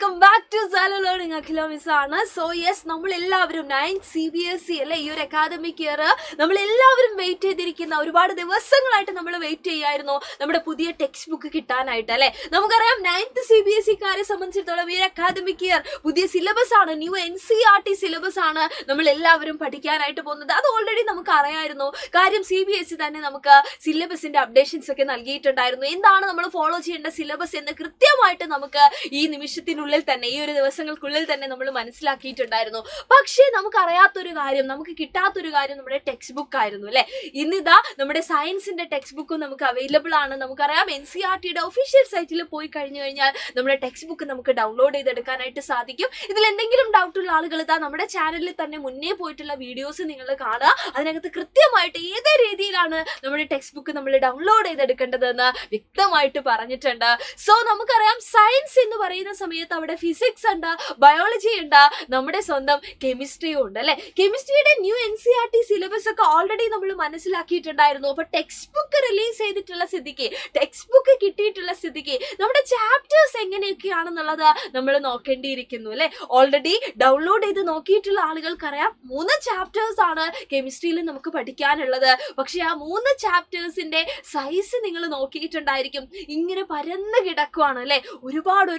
Welcome back to Salo learning Akhila miss ആണ്. So yes, നമ്മളെല്ലാവരും 9th CBSE അല്ലെ ഈ ഒരു അക്കാദമിക് ഇയർ നമ്മളെല്ലാവരും വെയിറ്റ് ചെയ്തിരിക്കുന്ന ഒരുപാട് ദിവസങ്ങളായിട്ട് നമ്മൾ വെയിറ്റ് ചെയ്യായിരുന്നു നമ്മുടെ പുതിയ ടെക്സ്റ്റ് ബുക്ക് കിട്ടാനായിട്ട് അല്ലെ. നമുക്കറിയാം 9th CBSE-കാരെ സംബന്ധിച്ചിടത്തോളം ഈ അക്കാദമിക് ഇയർ പുതിയ സിലബസ് ആണ്, ന്യൂ NCERT സിലബസ് ആണ് നമ്മൾ എല്ലാവരും പഠിക്കാനായിട്ട് പോകുന്നത്. അത് ഓൾറെഡി നമുക്ക് അറിയായിരുന്നു. കാര്യം CBSE തന്നെ നമുക്ക് സിലബസിന്റെ അപ്ഡേഷൻസ് ഒക്കെ നൽകിയിട്ടുണ്ടായിരുന്നു. എന്താണ് നമ്മൾ ഫോളോ ചെയ്യേണ്ട സിലബസ് എന്ന് കൃത്യമായിട്ട് നമുക്ക് ഈ നിമിഷത്തിനുള്ളിൽ തന്നെ, ഈ ഒരു ദിവസങ്ങൾക്കുള്ളിൽ തന്നെ നമ്മൾ മനസ്സിലാക്കിയിട്ടുണ്ടായിരുന്നു. പക്ഷേ നമുക്കറിയാത്തൊരു കാര്യം, നമുക്ക് കിട്ടാത്തൊരു കാര്യം നമ്മുടെ ടെക്സ്റ്റ് ബുക്ക് ആയിരുന്നു അല്ലെ. ഇന്നിതാ നമ്മുടെ സയൻസിന്റെ ടെക്സ്റ്റ് ബുക്കും നമുക്ക് അവൈലബിൾ ആണ്. നമുക്കറിയാം NCERTയുടെ ഒഫീഷ്യൽ സൈറ്റിൽ പോയി കഴിഞ്ഞു കഴിഞ്ഞാൽ നമ്മുടെ ടെക്സ്റ്റ് ബുക്ക് നമുക്ക് ഡൗൺലോഡ് ചെയ്തെടുക്കാനായിട്ട് സാധിക്കും. ഇതിൽ എന്തെങ്കിലും ഡൗട്ടുള്ള ആളുകൾ ഇതാ നമ്മുടെ ചാനലിൽ തന്നെ മുന്നേ പോയിട്ടുള്ള വീഡിയോസ് നിങ്ങൾ കാണുക. അതിനകത്ത് കൃത്യമായിട്ട് ഏത് രീതിയിലാണ് നമ്മുടെ ടെക്സ്റ്റ് ബുക്ക് നമ്മൾ ഡൗൺലോഡ് ചെയ്തെടുക്കേണ്ടതെന്ന് വ്യക്തമായിട്ട് പറഞ്ഞിട്ടുണ്ട്. സോ നമുക്കറിയാം സയൻസ് എന്ന് പറയുന്ന സമയത്ത് അവിടെ ഫിസിക്സ് ഉണ്ട്, ബയോളജി ഉണ്ട്, നമ്മുടെ സ്വന്തം കെമിസ്ട്രിയും ഉണ്ട് അല്ലെ. കെമിസ്ട്രിയുടെ ന്യൂ NCERT സിലബസ് ഒക്കെ ഓൾറെഡി നമ്മൾ മനസ്സിലാക്കിയിട്ടുണ്ടായിരുന്നു. അപ്പൊ ടെക്സ്റ്റ് ബുക്ക് റിലീസ് ചെയ്തിട്ടുള്ള സ്ഥിതിക്ക്, ടെക്സ്റ്റ് ബുക്ക് കിട്ടിയിട്ടുള്ള സ്ഥിതിക്ക് നമ്മുടെ ചാപ്റ്റേഴ്സ് എങ്ങനെയൊക്കെയാണെന്നുള്ളത് നമ്മൾ നോക്കേണ്ടിയിരിക്കുന്നു അല്ലെ. ഓൾറെഡി ഡൗൺലോഡ് ചെയ്ത് നോക്കിയിട്ടുള്ള ആളുകൾക്കറിയാം 3 ചാപ്റ്റേഴ്സ് ആണ് കെമിസ്ട്രിയിൽ നമുക്ക് പഠിക്കാനുള്ളത്. പക്ഷെ ആ 3 ചാപ്റ്റേഴ്സിന്റെ സൈസ് നിങ്ങൾ നോക്കിയിട്ടുണ്ടായിരിക്കും, ഇങ്ങനെ പരന്ന് കിടക്കുവാണ് അല്ലെ. ഒരുപാട്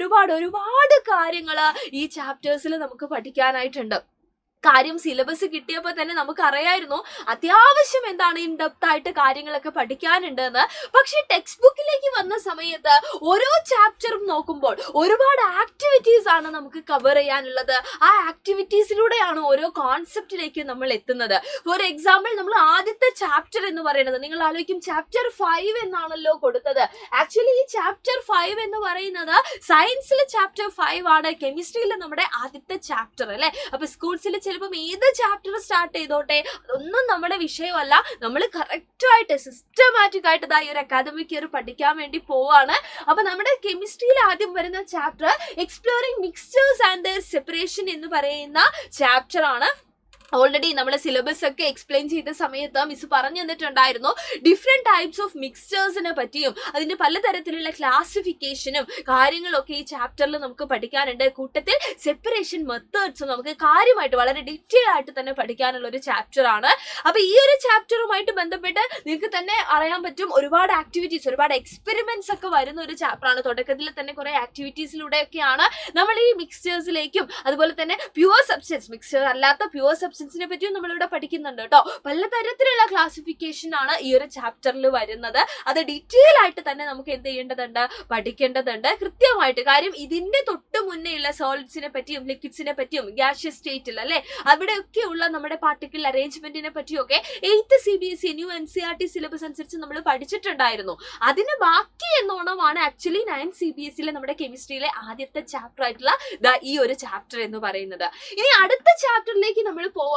കാര്യങ്ങൾ ഈ ചാപ്റ്റേഴ്സിൽ നമുക്ക് പഠിക്കാനായിട്ടുണ്ട്. കാര്യം സിലബസ് കിട്ടിയപ്പോൾ തന്നെ നമുക്ക് അറിയായിരുന്നു അത്യാവശ്യം എന്താണ് ഇൻ ഡെപ്ത് ആയിട്ട് കാര്യങ്ങളൊക്കെ പഠിക്കാനുണ്ട് എന്ന്. പക്ഷെ ടെക്സ്റ്റ് ബുക്കിലേക്ക് വന്ന സമയത്ത് ഓരോ ചാപ്റ്ററും നോക്കുമ്പോൾ ഒരുപാട് ആക്ടിവിറ്റീസ് ആണ് നമുക്ക് കവർ ചെയ്യാനുള്ളത്. ആ ആക്ടിവിറ്റീസിലൂടെയാണ് ഓരോ കോൺസെപ്റ്റിലേക്ക് നമ്മൾ എത്തുന്നത്. ഫോർ എക്സാമ്പിൾ, നമ്മൾ ആദ്യത്തെ ചാപ്റ്റർ എന്ന് പറയുന്നത്, നിങ്ങൾ ആലോചിക്കും ചാപ്റ്റർ 5 എന്നാണല്ലോ കൊടുത്തത്. ആക്ച്വലി ഈ ചാപ്റ്റർ 5 എന്ന് പറയുന്നത് സയൻസിൽ ചാപ്റ്റർ 5 ആണ്, കെമിസ്ട്രിയിൽ നമ്മുടെ ആദ്യത്തെ ചാപ്റ്റർ അല്ലെ. അപ്പൊ സ്കൂൾസിൽ ചിലപ്പം ഏത് ചാപ്റ്റർ സ്റ്റാർട്ട് ചെയ്തോട്ടെ, അതൊന്നും നമ്മുടെ വിഷയമല്ല. നമ്മൾ കറക്റ്റായിട്ട് സിസ്റ്റമാറ്റിക് ആയിട്ട് ഈ ഒരു അക്കാദമിക് ഇയർ പഠിക്കാൻ വേണ്ടി പോവാണ്. അപ്പൊ നമ്മുടെ കെമിസ്ട്രിയിൽ ആദ്യം വരുന്ന chapter exploring mixtures and their separation എന്ന് പറയുന്ന ചാപ്റ്റർ ആണ്. ഓൾറെഡി നമ്മളെ സിലബസ് ഒക്കെ എക്സ്പ്ലെയിൻ ചെയ്ത സമയത്ത് മിസ് പറഞ്ഞു തന്നിട്ടുണ്ടായിരുന്നു ഡിഫറെന്റ് ടൈപ്സ് ഓഫ് മിക്സ്ചേഴ്സിനെ പറ്റിയും അതിന്റെ പലതരത്തിലുള്ള ക്ലാസിഫിക്കേഷനും കാര്യങ്ങളൊക്കെ ഈ ചാപ്റ്ററിൽ നമുക്ക് പഠിക്കാനുണ്ട്. കൂട്ടത്തിൽ സെപ്പറേഷൻ മെത്തേഡ്സും നമുക്ക് കാര്യമായിട്ട് വളരെ ഡീറ്റെയിൽ ആയിട്ട് തന്നെ പഠിക്കാനുള്ള ഒരു ചാപ്റ്റർ ആണ്. അപ്പൊ ഈ ഒരു ചാപ്റ്ററുമായിട്ട് ബന്ധപ്പെട്ട് നിങ്ങൾക്ക് തന്നെ അറിയാൻ പറ്റും ഒരുപാട് ആക്ടിവിറ്റീസ്, ഒരുപാട് എക്സ്പെരിമെന്റ്സ് ഒക്കെ വരുന്ന ഒരു ചാപ്റ്റർ ആണ്. തുടക്കത്തിൽ തന്നെ കുറെ ആക്ടിവിറ്റീസിലൂടെയൊക്കെയാണ് നമ്മൾ ഈ മിക്സ്ചേഴ്സിലേക്കും അതുപോലെ തന്നെ പ്യുവർ സബ്സ്റ്റൻസ്, മിക്സ്ചർ അല്ലാത്ത പ്യുവർ സബ്സ്റ്റൻസിനെ പറ്റിയും നമ്മളിവിടെ പഠിക്കുന്നുണ്ട് കേട്ടോ. പലതരത്തിലുള്ള ക്ലാസിഫിക്കേഷൻ ആണ് ഈ ഒരു ചാപ്റ്ററിൽ വരുന്നത്. അത് ഡീറ്റെയിൽ ആയിട്ട് തന്നെ നമുക്ക് എന്ത് ചെയ്യേണ്ടതുണ്ട്, പഠിക്കേണ്ടതുണ്ട് കൃത്യമായിട്ട്. കാര്യം ഇതിന്റെ തൊട്ട് മുന്നേ ഉള്ള സോളിഡ്സിനെ പറ്റിയും ലിക്വിഡ്സിനെ പറ്റിയും ഗ്യാഷ്യസ് സ്റ്റേറ്റിൽ അല്ലെ, അവിടെയൊക്കെയുള്ള നമ്മുടെ പാർട്ടിക്കിൾ അറേഞ്ച്മെന്റിനെ പറ്റിയൊക്കെ 8th CBSE new NCERT syllabus അനുസരിച്ച് നമ്മൾ പഠിച്ചിട്ടുണ്ടായിരുന്നു. അതിന് ബാക്കി എന്നോണമാണ് ആക്ച്വലി 9th CBSE നമ്മുടെ കെമിസ്ട്രിയിലെ ആദ്യത്തെ ചാപ്റ്റർ ആയിട്ടുള്ള ഈ ഒരു ചാപ്റ്റർ എന്ന് പറയുന്നത്. ഇനി അടുത്ത ചാപ്റ്ററിലേക്ക് നമ്മൾ പോവുകയാണെങ്കിൽ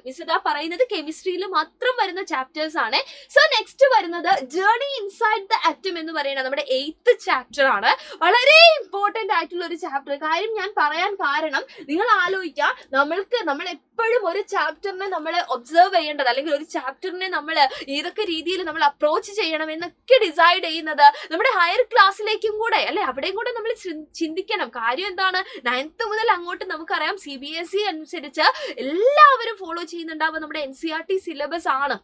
മിസ് ഇതാ പറയുന്നത് കെമിസ്ട്രിയിൽ മാത്രം വരുന്ന ചാപ്റ്റേഴ്സ് ആണ്. സോ നെക്സ്റ്റ് വരുന്നത് ജേർണി ഇൻസൈഡ് ദ ആറ്റം എന്ന് പറയുന്നത് നമ്മുടെ 8th ചാപ്റ്റർ ആണ്. വളരെ ഇമ്പോർട്ടന്റ് ആയിട്ടുള്ള ഒരു ചാപ്റ്റർ. കാര്യം ഞാൻ പറയാൻ കാരണം, നിങ്ങൾ ആലോചിക്കുക, നമ്മൾ എപ്പോഴും ഒരു ചാപ്റ്ററിനെ നമ്മൾ ഒബ്സർവ് ചെയ്യേണ്ടത്, അല്ലെങ്കിൽ ഒരു ചാപ്റ്ററിനെ നമ്മൾ ഏതൊക്കെ രീതിയിൽ നമ്മൾ അപ്രോച്ച് ചെയ്യണം എന്നൊക്കെ ഡിസൈഡ് ചെയ്യുന്നത് നമ്മുടെ ഹയർ ക്ലാസ്സിലേക്കും കൂടെ അല്ലെ, അവിടെയും കൂടെ നമ്മൾ ചിന്തിക്കണം. കാര്യം എന്താണ്, 9th മുതൽ അങ്ങോട്ട് നമുക്കറിയാം CBSE അനുസരിച്ച് എല്ലാവരും ഫോളോ ചെയ്യുന്നുണ്ടാവുക നമ്മുടെ NCERT സിലബസ് ആണ്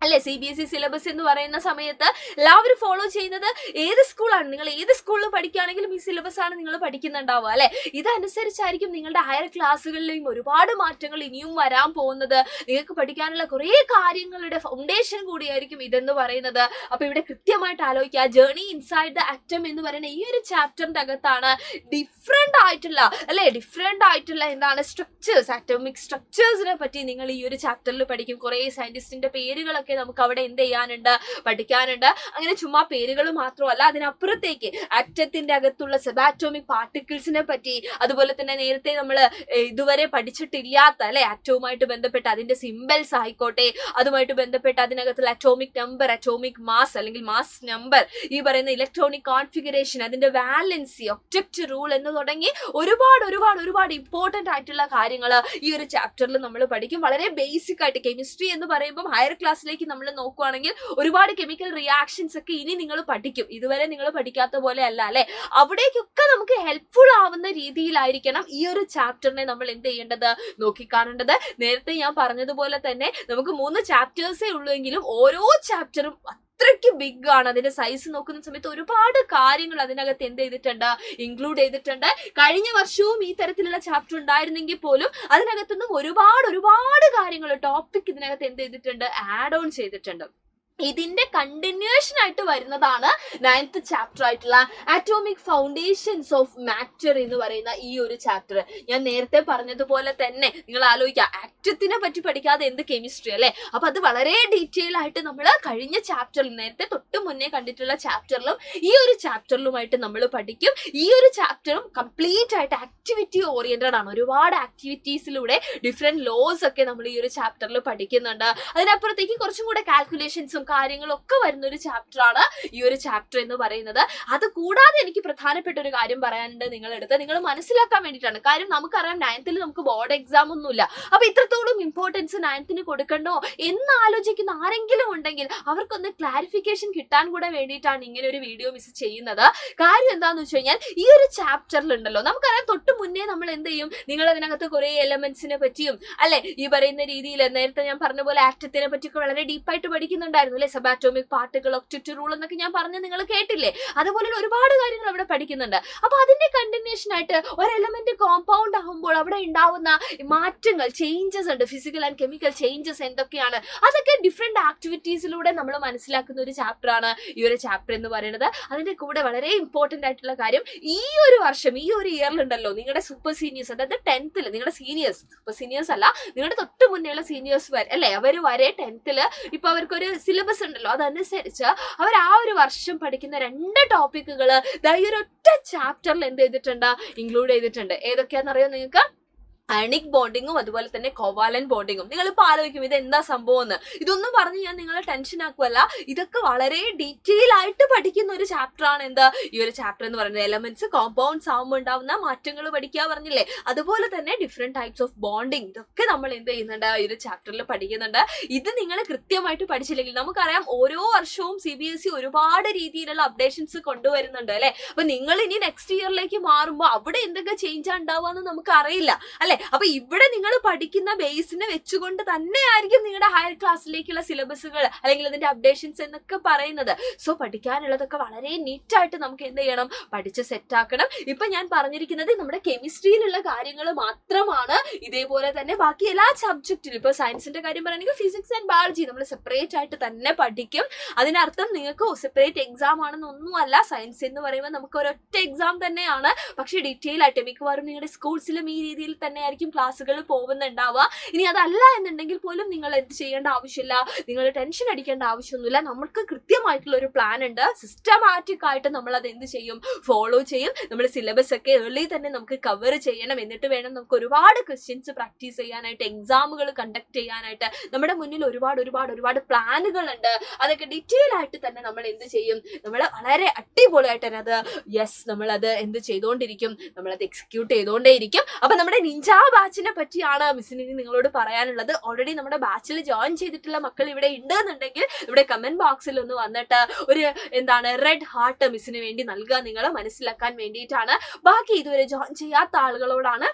അല്ലെ. CBSE സിലബസ് എന്ന് പറയുന്ന സമയത്ത് എല്ലാവരും ഫോളോ ചെയ്യുന്നത് ഏത് സ്കൂളാണ്, നിങ്ങൾ ഏത് സ്കൂളിൽ പഠിക്കുകയാണെങ്കിലും ഈ സിലബസ് ആണ് നിങ്ങൾ പഠിക്കുന്നുണ്ടാവുക അല്ലെ. ഇതനുസരിച്ചായിരിക്കും നിങ്ങളുടെ ഹയർ ക്ലാസ്സുകളിലെയും ഒരുപാട് മാറ്റങ്ങൾ ഇനിയും വരാൻ പോകുന്നത്. നിങ്ങൾക്ക് പഠിക്കാനുള്ള കുറേ കാര്യങ്ങളുടെ ഫൗണ്ടേഷൻ കൂടിയായിരിക്കും ഇതെന്ന് പറയുന്നത്. അപ്പൊ ഇവിടെ കൃത്യമായിട്ട് ആലോചിക്കുക, ജേർണി ഇൻസൈഡ് ദ ആറ്റം എന്ന് പറയുന്ന ഈ ഒരു ചാപ്റ്ററിന്റെ അകത്താണ് ഡിഫറെന്റ് ആയിട്ടുള്ള എന്താണ് സ്ട്രക്ചേഴ്സ്, ആറ്റോമിക് സ്ട്രക്ചേഴ്സിനെ പറ്റി നിങ്ങൾ ഈ ഒരു ചാപ്റ്ററിൽ പഠിക്കും. കുറേ സയന്റിസ്റ്റിന്റെ പേരുകളൊക്കെ നമുക്ക് അവിടെ എന്ത് ചെയ്യാനുണ്ട്, പഠിക്കാനുണ്ട്. അങ്ങനെ ചുമ്മാ പേരുകൾ മാത്രമല്ല, അതിനപ്പുറത്തേക്ക് ആറ്റത്തിന്റെ അകത്തുള്ള സബാറ്റോമിക് പാർട്ടിക്കിൾസിനെ പറ്റി, അതുപോലെ തന്നെ നേരത്തെ നമ്മൾ ഇതുവരെ പഠിച്ചിട്ടില്ലാത്ത അല്ലെ ആറ്റവുമായിട്ട് ബന്ധപ്പെട്ട് അതിന്റെ സിംബൽസ് ആയിക്കോട്ടെ, അതുമായിട്ട് ബന്ധപ്പെട്ട് അതിനകത്തുള്ള അറ്റോമിക് നമ്പർ, അറ്റോമിക് മാസ് അല്ലെങ്കിൽ മാസ് നമ്പർ, ഈ പറയുന്ന ഇലക്ട്രോണിക് കോൺഫിഗറേഷൻ, അതിന്റെ വാലൻസി, ഒക്ടറ്റ് റൂൾ എന്ന് തുടങ്ങി ഒരുപാട് ഇമ്പോർട്ടന്റ് ആയിട്ടുള്ള കാര്യങ്ങൾ ഈ ഒരു ചാപ്റ്ററിൽ നമ്മൾ പഠിക്കും. വളരെ ബേസിക് ആയിട്ട് കെമിസ്ട്രി എന്ന് പറയുമ്പോൾ ഹയർ ക്ലാസ്സിലേക്ക് ചാപ്റ്ററിലേക്ക് നമ്മൾ നോക്കുകയാണെങ്കിൽ ഒരുപാട് കെമിക്കൽ റിയാക്ഷൻസ് ഒക്കെ ഇനി നിങ്ങൾ പഠിക്കും. ഇതുവരെ നിങ്ങൾ പഠിക്കാത്ത പോലെ അല്ല അല്ലെ. അവിടേക്കൊക്കെ നമുക്ക് ഹെൽപ്ഫുൾ ആവുന്ന രീതിയിലായിരിക്കണം ഈ ഒരു ചാപ്റ്ററിനെ നമ്മൾ എന്ത് ചെയ്യേണ്ടത്, നോക്കിക്കാണേണ്ടത്. നേരത്തെ ഞാൻ പറഞ്ഞതുപോലെ തന്നെ നമുക്ക് 3 ചാപ്റ്റേഴ്സേ ഉള്ളൂ എങ്കിലും ഓരോ ചാപ്റ്ററും അത്രയ്ക്ക് ബിഗ് ആണ്. അതിന്റെ സൈസ് നോക്കുന്ന സമയത്ത് ഒരുപാട് കാര്യങ്ങൾ അതിനകത്ത് എന്ത് ചെയ്തിട്ടുണ്ട്, ഇൻക്ലൂഡ് ചെയ്തിട്ടുണ്ട്. കഴിഞ്ഞ വർഷവും ഈ തരത്തിലുള്ള ചാപ്റ്റർ ഉണ്ടായിരുന്നെങ്കിൽ പോലും അതിനകത്തുനിന്നും ഒരുപാട് കാര്യങ്ങൾ ടോപ്പിക് ഇതിനകത്ത് എന്ത് ചെയ്തിട്ടുണ്ട്, ആഡ് ഓൺ ചെയ്തിട്ടുണ്ട്. ഇതിന്റെ കണ്ടിന്യൂഷൻ ആയിട്ട് വരുന്നതാണ് 9th ചാപ്റ്റർ ആയിട്ടുള്ള ആറ്റോമിക് ഫൗണ്ടേഷൻസ് ഓഫ് മാറ്റർ എന്ന് പറയുന്ന ഈ ഒരു ചാപ്റ്റർ. ഞാൻ നേരത്തെ പറഞ്ഞതുപോലെ തന്നെ നിങ്ങൾ ആലോചിക്കുക, ആറ്റത്തിനെ പറ്റി പഠിക്കാതെ എന്ത് കെമിസ്ട്രി അല്ലെ. അപ്പൊ അത് വളരെ ഡീറ്റെയിൽ ആയിട്ട് നമ്മൾ കഴിഞ്ഞ ചാപ്റ്ററിൽ, നേരത്തെ തൊട്ട് മുന്നേ കണ്ടിട്ടുള്ള ചാപ്റ്ററിലും ഈ ഒരു ചാപ്റ്ററിലുമായിട്ട് നമ്മൾ പഠിക്കും. ഈ ഒരു ചാപ്റ്ററും കംപ്ലീറ്റ് ആയിട്ട് ആക്ടിവിറ്റി ഓറിയന്റഡ് ആണ്. ഒരുപാട് ആക്ടിവിറ്റീസിലൂടെ ഡിഫറെന്റ് ലോസ് ഒക്കെ നമ്മൾ ഈ ഒരു ചാപ്റ്ററിൽ പഠിക്കുന്നുണ്ട്. അതിനപ്പുറത്തേക്ക് കുറച്ചും കൂടെ കാൽക്കുലേഷൻസും കാര്യങ്ങളൊക്കെ വരുന്ന ഒരു ചാപ്റ്റർ ആണ് ഈ ഒരു ചാപ്റ്റർ എന്ന് പറയുന്നത്. അത് കൂടാതെ എനിക്ക് പ്രധാനപ്പെട്ട ഒരു കാര്യം പറയാനുണ്ട് നിങ്ങളെടുത്ത്, നിങ്ങൾ മനസ്സിലാക്കാൻ വേണ്ടിയിട്ടാണ്. കാര്യം നമുക്കറിയാം 9th നമുക്ക് ബോർഡ് എക്സാം ഒന്നുമില്ല. അപ്പൊ ഇത്രത്തോളം ഇമ്പോർട്ടൻസ് 9th കൊടുക്കണ്ടോ എന്ന് ആലോചിക്കുന്ന ആരെങ്കിലും ഉണ്ടെങ്കിൽ അവർക്കൊന്ന് ക്ലാരിഫിക്കേഷൻ കിട്ടാൻ കൂടെ വേണ്ടിയിട്ടാണ് ഇങ്ങനെ ഒരു വീഡിയോ മിസ് ചെയ്യുന്നത്. കാര്യം എന്താന്ന് വെച്ച് കഴിഞ്ഞാൽ ഈ ഒരു ചാപ്റ്ററിൽ ഉണ്ടല്ലോ, നമുക്കറിയാം തൊട്ട് മുന്നേ നമ്മൾ എന്ത് ചെയ്യും, നിങ്ങൾ അതിനകത്ത് കുറെ എലമെന്റ്സിനെ പറ്റിയും അല്ലെ ഈ പറയുന്ന രീതിയിൽ നേരത്തെ ഞാൻ പറഞ്ഞ പോലെ ആറ്റത്തിനെ പറ്റിയൊക്കെ വളരെ ഡീപ്പായിട്ട് പഠിക്കുന്നുണ്ടായിരുന്നു അല്ലെ. സബാറ്റോമിക് പാർട്ടിക്കിൾ, ഒക്ടറ്റ് റൂൾ എന്നൊക്കെ ഞാൻ പറഞ്ഞ് നിങ്ങൾ കേട്ടില്ലേ. അതുപോലെ ഒരുപാട് കാര്യങ്ങൾ അവിടെ പഠിക്കുന്നുണ്ട്. അപ്പൊ അതിന്റെ കണ്ടിന്യൂഷൻ ആയിട്ട് ഒരു എലമെന്റ് കോമ്പൗണ്ട് ആകുമ്പോൾ അവിടെ ഉണ്ടാവുന്ന മാറ്റങ്ങൾ, ചേഞ്ചസ് ഉണ്ട്, ഫിസിക്കൽ ആൻഡ് കെമിക്കൽ ചേഞ്ചസ് എന്തൊക്കെയാണ്, അതൊക്കെ ഡിഫറെന്റ് ആക്ടിവിറ്റീസിലൂടെ നമ്മൾ മനസ്സിലാക്കുന്ന ഒരു ചാപ്റ്റർ ആണ് ഈ ഒരു ചാപ്റ്റർ എന്ന് പറയുന്നത്. അതിന്റെ കൂടെ വളരെ ഇമ്പോർട്ടന്റ് ആയിട്ടുള്ള കാര്യം, ഈ ഒരു വർഷം, ഈ ഒരു ഇയറിലുണ്ടല്ലോ നിങ്ങളുടെ സൂപ്പർ സീനിയേഴ്സ്, അതായത് 10th നിങ്ങളുടെ സീനിയേഴ്സ്, സൂപ്പർ സീനിയേഴ്സ് അല്ല, നിങ്ങളുടെ തൊട്ട് മുന്നേയുള്ള സീനിയേഴ്സ് വരെ അല്ലെ, അവർ വരെ 10th ഇപ്പൊ അവർക്കൊരു സിലബസ് ഉണ്ടല്ലോ, അതനുസരിച്ച് അവർ ആ ഒരു വർഷം പഠിക്കുന്ന 2 ടോപ്പിക്കുകൾ ഈ ഒരു ഒറ്റ ചാപ്റ്ററിൽ എന്ത് ചെയ്തിട്ടുണ്ട്, ഇൻക്ലൂഡ് ചെയ്തിട്ടുണ്ട്. ഏതൊക്കെയാണെന്നറിയോ നിങ്ങൾക്ക്? അയണിക് ബോണ്ടിങ്ങും അതുപോലെ തന്നെ കോവാലന്റ് ബോണ്ടിങ്ങും. നിങ്ങളിപ്പോൾ ആലോചിക്കും ഇത് എന്താ സംഭവം എന്ന്. ഇതൊന്നും പറഞ്ഞ് ഞാൻ നിങ്ങളെ ടെൻഷൻ ആക്കുമല്ല, ഇതൊക്കെ വളരെ ഡീറ്റെയിൽ ആയിട്ട് പഠിക്കുന്ന ഒരു ചാപ്റ്റർ ആണ് എന്താ ഈ ഒരു ചാപ്റ്റർ എന്ന് പറയുന്നത്. എലമെന്റ്സ്, കോമ്പൗണ്ട്സ് ആവുമ്പോൾ ഉണ്ടാവുന്ന മാറ്റങ്ങൾ പഠിക്കുക പറഞ്ഞില്ലേ, അതുപോലെ തന്നെ ഡിഫറെന്റ് ടൈപ്സ് ഓഫ് ബോണ്ടിങ്, ഇതൊക്കെ നമ്മൾ എന്ത് ചെയ്യുന്നുണ്ട്, ഈ ഒരു ചാപ്റ്ററിൽ പഠിക്കുന്നുണ്ട്. ഇത് നിങ്ങൾ കൃത്യമായിട്ട് പഠിച്ചില്ലെങ്കിൽ, നമുക്കറിയാം ഓരോ വർഷവും CBSE ഒരുപാട് രീതിയിലുള്ള അപ്ഡേഷൻസ് കൊണ്ടുവരുന്നുണ്ട് അല്ലെ. അപ്പൊ നിങ്ങൾ ഇനി നെക്സ്റ്റ് ഇയറിലേക്ക് മാറുമ്പോൾ അവിടെ എന്തൊക്കെ ചേഞ്ച് ഉണ്ടാവുക നമുക്ക് അറിയില്ല അല്ലെ. അപ്പൊ ഇവിടെ നിങ്ങൾ പഠിക്കുന്ന ബേസിനെ വെച്ചുകൊണ്ട് തന്നെയായിരിക്കും നിങ്ങളുടെ ഹയർ ക്ലാസ്സിലേക്കുള്ള സിലബസുകൾ അല്ലെങ്കിൽ അതിന്റെ അപ്ഡേഷൻസ് എന്നൊക്കെ പറയുന്നത്. സോ പഠിക്കാനുള്ളതൊക്കെ വളരെ നീറ്റായിട്ട് നമുക്ക് എന്ത് ചെയ്യണം, പഠിച്ച് സെറ്റ് ആക്കണം. ഇപ്പൊ ഞാൻ പറഞ്ഞിരിക്കുന്നത് നമ്മുടെ കെമിസ്ട്രിയിലുള്ള കാര്യങ്ങൾ മാത്രമാണ്. ഇതേപോലെ തന്നെ ബാക്കി എല്ലാ സബ്ജക്റ്റിലും, ഇപ്പൊ സയൻസിന്റെ കാര്യം പറയുകയാണെങ്കിൽ ഫിസിക്സ് ആൻഡ് ബയോളജി നമ്മൾ സെപ്പറേറ്റ് ആയിട്ട് തന്നെ പഠിക്കും. അതിനർത്ഥം നിങ്ങൾക്ക് സെപ്പറേറ്റ് എക്സാം ആണെന്നൊന്നും അല്ല. സയൻസ് എന്ന് പറയുമ്പോൾ നമുക്ക് ഒരൊറ്റ എക്സാം തന്നെയാണ്, പക്ഷെ ഡീറ്റെയിൽ ആയിട്ട് മിക്കവാറും നിങ്ങളുടെ സ്കൂൾസിലും ഈ രീതിയിൽ തന്നെ ആയിരിക്കും ക്ലാസ്സുകൾ പോകുന്നുണ്ടാവുക. ഇനി അതല്ല എന്നുണ്ടെങ്കിൽ പോലും നിങ്ങൾ എന്ത് ചെയ്യേണ്ട ആവശ്യമില്ല, നിങ്ങൾ ടെൻഷൻ അടിക്കേണ്ട ആവശ്യമൊന്നുമില്ല. നമുക്ക് കൃത്യമായിട്ടുള്ള ഒരു പ്ലാൻ ഉണ്ട്, സിസ്റ്റമാറ്റിക് ആയിട്ട് നമ്മൾ അത് എന്ത് ചെയ്യും, ഫോളോ ചെയ്യും. നമ്മുടെ സിലബസ് ഒക്കെ ഏർലി തന്നെ നമുക്ക് കവർ ചെയ്യണം. എന്നിട്ട് വേണം നമുക്ക് ഒരുപാട് ക്വസ്റ്റ്യൻസ് പ്രാക്ടീസ് ചെയ്യാനായിട്ട്, എക്സാമുകൾ കണ്ടക്ട് ചെയ്യാനായിട്ട്. നമ്മുടെ മുന്നിൽ ഒരുപാട് പ്ലാനുകൾ ഉണ്ട്. അതൊക്കെ ഡീറ്റെയിൽ ആയിട്ട് തന്നെ നമ്മൾ എന്ത് ചെയ്യും, നമ്മൾ വളരെ അടിപൊളിയായിട്ട് തന്നെ അത് നമ്മളത് എന്ത് ചെയ്തുകൊണ്ടിരിക്കും, നമ്മളത് എക്സിക്യൂട്ട് ചെയ്തുകൊണ്ടേയിരിക്കും. അപ്പൊ നമ്മുടെ നിഞ്ച ബാച്ചിനെ പറ്റിയാണ് മിസ്സിന് നിങ്ങളോട് പറയാനുള്ളത്. ഓൾറെഡി നമ്മുടെ ബാച്ചിൽ ജോയിൻ ചെയ്തിട്ടുള്ള മക്കൾ ഇവിടെ ഉണ്ട് എന്നുണ്ടെങ്കിൽ ഇവിടെ കമന്റ് ബോക്സിൽ ഒന്ന് വന്നിട്ട് ഒരു റെഡ് ഹാർട്ട് മിസ്സിന് വേണ്ടി നൽകുക, നിങ്ങളെ മനസ്സിലാക്കാൻ വേണ്ടിയിട്ടാണ്. ബാക്കി ഇതുവരെ ജോയിൻ ചെയ്യാത്ത ആളുകളോടാണ്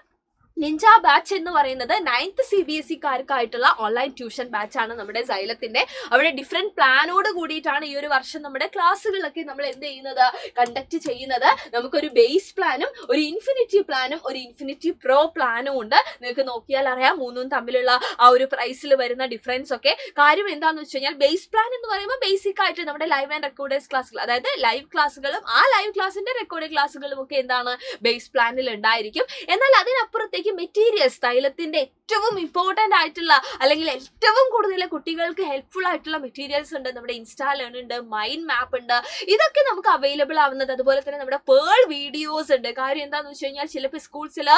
നിഞ്ച ബാച്ച് എന്ന് പറയുന്നത് 9th CBSE-കാർക്കായിട്ടുള്ള ഓൺലൈൻ ട്യൂഷൻ ബാച്ചാണ് നമ്മുടെ സൈലത്തിന്റെ. അവിടെ ഡിഫറെന്റ് പ്ലാനോട് കൂടിയിട്ടാണ് ഈ ഒരു വർഷം നമ്മുടെ ക്ലാസ്സുകളൊക്കെ നമ്മൾ എന്ത് ചെയ്യുന്നത്, കണ്ടക്ട് ചെയ്യുന്നത്. നമുക്കൊരു ബേസ് പ്ലാനും ഒരു ഇൻഫിനിറ്റി പ്ലാനും ഒരു ഇൻഫിനിറ്റി പ്രോ പ്ലാനും ഉണ്ട്. നിങ്ങൾക്ക് നോക്കിയാൽ അറിയാം മൂന്നും തമ്മിലുള്ള ആ ഒരു പ്രൈസിൽ വരുന്ന ഡിഫറൻസ് ഒക്കെ. കാര്യം എന്താണെന്ന് വെച്ച് കഴിഞ്ഞാൽ ബേസ് പ്ലാൻ എന്ന് പറയുമ്പോൾ ബേസിക് ആയിട്ട് നമ്മുടെ ലൈവ് ആൻഡ് റെക്കോർഡേഴ്സ് ക്ലാസ്സുകൾ, അതായത് ലൈവ് ക്ലാസ്സുകളും ആ ലൈവ് ക്ലാസ്സിന്റെ റെക്കോർഡ് ക്ലാസ്സുകളും ഒക്കെ ബേസ് പ്ലാനിൽ ഉണ്ടായിരിക്കും. എന്നാൽ അതിനപ്പുറത്തേക്ക് മെറ്റീരിയൽസ്, തൈലത്തിന്റെ ഏറ്റവും ഇമ്പോർട്ടന്റ് ആയിട്ടുള്ള അല്ലെങ്കിൽ ഏറ്റവും കൂടുതൽ കുട്ടികൾക്ക് ഹെൽപ്ഫുൾ ആയിട്ടുള്ള മെറ്റീരിയൽസ് ഉണ്ട്. നമ്മുടെ ഇൻസ്റ്റാ ലേൺ ഉണ്ട്, മൈൻഡ് മാപ്പ് ഉണ്ട്, ഇതൊക്കെ നമുക്ക് അവൈലബിൾ ആവുന്നത്. അതുപോലെ തന്നെ നമ്മുടെ പേൾ വീഡിയോസ് ഉണ്ട്. കാര്യം എന്താണെന്ന് വെച്ച് കഴിഞ്ഞാൽ ചിലപ്പോൾ സ്കൂൾസിൽ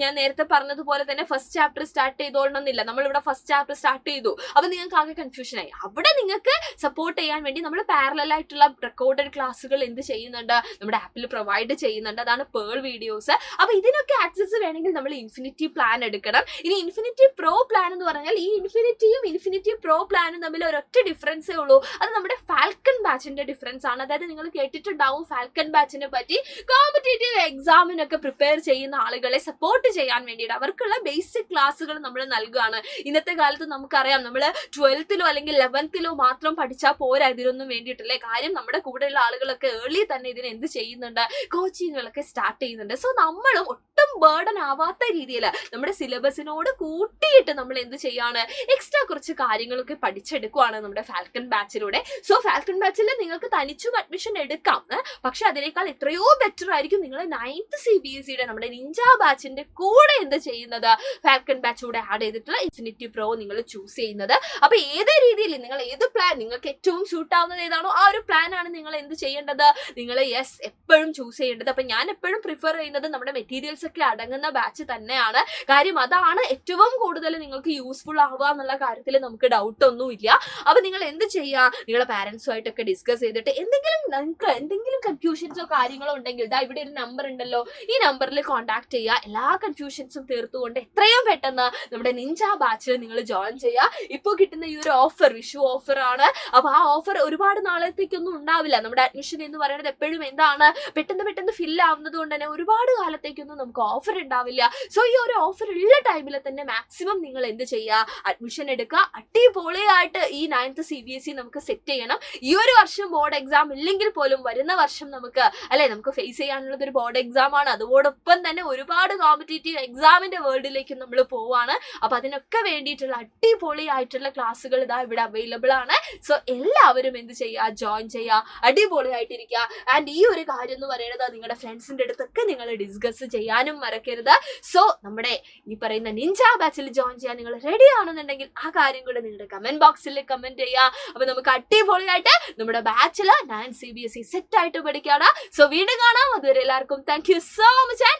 ഞാൻ നേരത്തെ പറഞ്ഞതുപോലെ തന്നെ ഫസ്റ്റ് ചാപ്റ്റർ സ്റ്റാർട്ട് ചെയ്തോളണമെന്നില്ല. നമ്മളിവിടെ ഫസ്റ്റ് ചാപ്റ്റർ സ്റ്റാർട്ട് ചെയ്തു, അപ്പൊ നിങ്ങൾക്ക് ആകെ കൺഫ്യൂഷൻ ആയി. അവിടെ നിങ്ങൾക്ക് സപ്പോർട്ട് ചെയ്യാൻ വേണ്ടി നമ്മൾ പാരലൽ ആയിട്ടുള്ള റെക്കോർഡഡ് ക്ലാസ്സുകൾ എന്ത് ചെയ്യുന്നുണ്ട്, നമ്മുടെ ആപ്പിൽ പ്രൊവൈഡ് ചെയ്യുന്നുണ്ട്. അതാണ് പേൾ വീഡിയോസ്. അപ്പൊ ഇതിനൊക്കെ ആക്സസ് വേണമെങ്കിൽ നമ്മൾ ഇൻഫിനിറ്റി പ്ലാൻ എടുക്കണം. ഇനി ഇൻഫിനിറ്റി പ്രോ പ്ലാൻ എന്ന് പറഞ്ഞാൽ ഈ ഇൻഫിനിറ്റിയും ഇൻഫിനിറ്റി പ്രോ പ്ലാനും തമ്മിൽ ഒരൊറ്റ ഡിഫറൻസേ ഉള്ളൂ. അത് നമ്മുടെ ഫാൽക്കൺ ബാച്ചിന്റെ ഡിഫറൻസ് ആണ്. അതായത് നിങ്ങൾ കേട്ടിട്ടുണ്ടാവും ഫാൽക്കൺ ബാച്ചിനെ പറ്റി. കോമ്പറ്റേറ്റീവ് എക്സാമിനൊക്കെ പ്രിപ്പയർ ചെയ്യുന്ന ആളുകളെ സപ്പോർട്ട് ചെയ്യാൻ വേണ്ടിയിട്ട് അവർക്കുള്ള ബേസിക് ക്ലാസ്സുകൾ നമ്മൾ നൽകുകയാണ്. ഇന്നത്തെ കാലത്ത് നമുക്കറിയാം, നമ്മൾ 12th അല്ലെങ്കിൽ 11th മാത്രം പഠിച്ചാൽ പോരാ ഇതിനൊന്നും വേണ്ടിയിട്ടല്ലേ. കാര്യം നമ്മുടെ കൂടെയുള്ള ആളുകളൊക്കെ ഏർലി തന്നെ ഇതിന് എന്ത് ചെയ്യുന്നുണ്ട്, കോച്ചിങ്ങുകളൊക്കെ സ്റ്റാർട്ട് ചെയ്യുന്നുണ്ട്. സോ നമ്മളും ഒട്ടും ബേർഡൻ ആവാത്ത രീതിയിൽ നമ്മുടെ സിലബസിനോട് കൂട്ടിയിട്ട് നമ്മൾ എന്ത് ചെയ്യാണ്, എക്സ്ട്രാ കുറച്ച് കാര്യങ്ങളൊക്കെ പഠിച്ചെടുക്കുവാണ് നമ്മുടെ ഫാൽക്കൺ ബാച്ചിലൂടെ. സോ ഫാൽക്കൺ ബാച്ചിൽ നിങ്ങൾക്ക് തനിച്ചും അഡ്മിഷൻ എടുക്കാം. പക്ഷെ അതിനേക്കാൾ എത്രയോ ബെറ്റർ ആയിരിക്കും നിങ്ങൾ 9th CBSE നമ്മുടെ നിഞ്ച ബാച്ചിന്റെ കൂടെ എന്ത് ചെയ്യുന്നത്, ഫാൽക്കൺ ബാച്ചിലൂടെ ആഡ് ചെയ്തിട്ടുള്ള ഇൻഫിനിറ്റി പ്രോ നിങ്ങൾ ചൂസ് ചെയ്യുന്നത്. അപ്പൊ ഏത് രീതിയിൽ നിങ്ങൾ ഏത് പ്ലാൻ നിങ്ങൾക്ക് ഏറ്റവും സ്യൂട്ട് ആവുന്നത് ഏതാണോ ആ ഒരു പ്ലാൻ ആണ് നിങ്ങൾ എന്ത് ചെയ്യേണ്ടത്, നിങ്ങൾ എപ്പോഴും ചൂസ് ചെയ്യേണ്ടത്. അപ്പൊ ഞാൻ എപ്പോഴും പ്രിഫർ ചെയ്യുന്നത് നമ്മുടെ മെറ്റീരിയൽസ് ഒക്കെ അടങ്ങുന്ന ബാച്ച് തന്നെയാണ്. കാര്യം അതാണ് ഏറ്റവും കൂടുതൽ നിങ്ങൾക്ക് യൂസ്ഫുൾ ആവുക എന്നുള്ള കാര്യത്തിൽ നമുക്ക് ഡൗട്ട് ഒന്നുമില്ല. അപ്പൊ നിങ്ങൾ എന്ത് ചെയ്യുക, നിങ്ങളുടെ പാരന്റ്സുമായിട്ടൊക്കെ ഡിസ്കസ് ചെയ്തിട്ട് നിങ്ങൾക്ക് എന്തെങ്കിലും കൺഫ്യൂഷൻസോ കാര്യങ്ങളോ ഉണ്ടെങ്കിൽ ഇവിടെ ഒരു നമ്പർ ഉണ്ടല്ലോ, ഈ നമ്പറിൽ കോൺടാക്ട് ചെയ്യുക. എല്ലാ കൺഫ്യൂഷൻസും തീർത്തുകൊണ്ട് എത്രയും പെട്ടെന്ന് നമ്മുടെ നിഞ്ച ബാച്ചിൽ നിങ്ങൾ ജോയിൻ ചെയ്യുക. ഇപ്പോൾ കിട്ടുന്ന ഈ ഒരു ഓഫർ വിഷു ഓഫർ ആണ്. അപ്പൊ ആ ഓഫർ ഒരുപാട് നാളത്തേക്കൊന്നും ഉണ്ടാവില്ല. നമ്മുടെ അഡ്മിഷൻ എന്ന് പറയുന്നത് എപ്പോഴും എന്താണ്, പെട്ടെന്ന് ഫില്ല് ആവുന്നത് കൊണ്ട് തന്നെ ഒരുപാട് കാലത്തേക്കൊന്നും നമുക്ക് ഓഫർ ഉണ്ടാവില്ല. സോ ഈ ഒരു ഓഫർ ഉള്ള ടൈമിൽ തന്നെ മാക്സിമം നിങ്ങൾ എന്ത് ചെയ്യുക, അഡ്മിഷൻ എടുക്കുക. അടിപൊളിയായിട്ട് ഈ 9th CBSE നമുക്ക് സെറ്റ് ചെയ്യണം. ഈ ഒരു വർഷം ബോർഡ് എക്സാം ഇല്ലെങ്കിൽ പോലും വരുന്ന വർഷം നമുക്ക് ഫേസ് ചെയ്യാനുള്ളത് ഒരു ബോർഡ് എക്സാം ആണ്. അതോടൊപ്പം തന്നെ ഒരുപാട് കോമ്പറ്റേറ്റീവ് എക്സാമിന്റെ വേൾഡിലേക്ക് നമ്മൾ പോവാണ്. അപ്പൊ അതിനൊക്കെ വേണ്ടിയിട്ടുള്ള അടിപൊളിയായിട്ടുള്ള ക്ലാസ്സുകൾ ഇവിടെ അവൈലബിൾ ആണ്. സോ എല്ലാവരും എന്ത് ചെയ്യുക, ജോയിൻ ചെയ്യുക, അടിപൊളിയായിട്ടിരിക്കുക. ആൻഡ് ഈ ഒരു കാര്യം എന്ന് പറയുന്നത് നിങ്ങളുടെ ഫ്രണ്ട്സിന്റെ അടുത്തൊക്കെ നിങ്ങൾ ഡിസ്കസ് ചെയ്യാനും മറക്കരുത്. സോ നമ്മുടെ ഈ പറയുന്ന നിഞ്ച ബാച്ചിൽ ജോയിൻ ചെയ്യാൻ നിങ്ങൾ റെഡി ആണെന്നുണ്ടെങ്കിൽ ആ കാര്യം കൂടെ നിങ്ങളുടെ കമന്റ് ബോക്സിൽ കമന്റ് ചെയ്യുക. അപ്പൊ നമുക്ക് അടിപൊളിയായിട്ട് നമ്മുടെ ബാച്ചിൽ 9 CBSE സെറ്റ് ആയിട്ട് പഠിക്കാണ്. സോ വീണ്ടും കാണാം. അതുവരെ എല്ലാവർക്കും താങ്ക് യു സോ മച്ച്.